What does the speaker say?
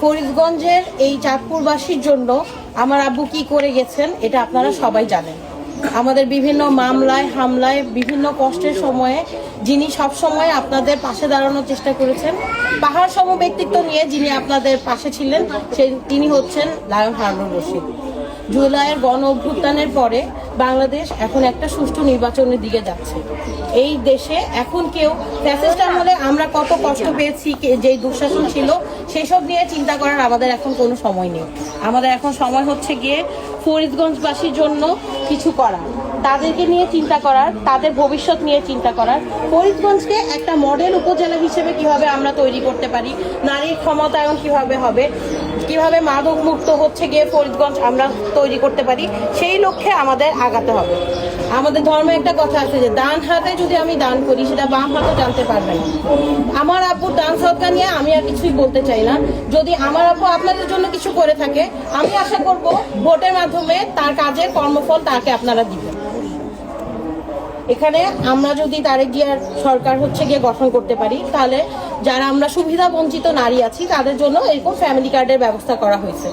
ফরিদগঞ্জের এই চাঁদপুরবাসীর জন্য আমার আব্বু কি করে গেছেন এটা আপনারা সবাই জানেন। আমাদের বিভিন্ন মামলায় হামলায় বিভিন্ন কষ্টের সময়ে যিনি সব সময় আপনাদের পাশে দাঁড়ানোর চেষ্টা করেছেন, পাহাড় সম ব্যক্তিত্ব নিয়ে যিনি আপনাদের পাশে ছিলেন তিনি হচ্ছেন লায়ন হারুনুর রশিদ। জুলাইয়ের গণ অভ্যুত্থানের পরে বাংলাদেশ এখন একটা সুষ্ঠু নির্বাচনের দিকে যাচ্ছে। এই দেশে এখন কেউ ফ্যাসিস্ট আমলে আমরা কত কষ্ট পেয়েছি, যেই দুঃশাসন ছিল সেসব নিয়ে চিন্তা করার আমাদের এখন কোনো সময় নেই। আমাদের এখন সময় হচ্ছে গিয়ে ফরিদগঞ্জবাসীর জন্য কিছু করার, তাদেরকে নিয়ে চিন্তা করার, তাদের ভবিষ্যৎ নিয়ে চিন্তা করার, ফরিদগঞ্জকে একটা মডেল উপজেলা হিসেবে কিভাবে আমরা তৈরি করতে পারি, নারীর ক্ষমতায়ন কিভাবে হবে, কিভাবে মাদক মুক্ত হচ্ছে গিয়ে ফরিদগঞ্জ আমরা তৈরি করতে পারি, সেই লক্ষ্যে আমাদের আগাতে হবে। আমাদের ধর্মে একটা কথা আছে যে ডান হাতে যদি আমি দান করি সেটা বাম হাতও জানতে পারবে না। আমার আব্বুর দান সদকা নিয়ে আমি আর কিছুই বলতে চাই না। যদি আমার আব্বু আপনাদের জন্য কিছু করে থাকে, আমি আশা করব ভোটের মাধ্যমে তার কাজের কর্মফল তাকে আপনারা দিবেন। এখানে আমরা যদি তারেক জিয়ার সরকার হচ্ছে গিয়ে গঠন করতে পারি, তাহলে যারা আমরা সুবিধা বঞ্চিত নারী আছি তাদের জন্য এরকম ফ্যামিলি কার্ডের ব্যবস্থা করা হয়েছে।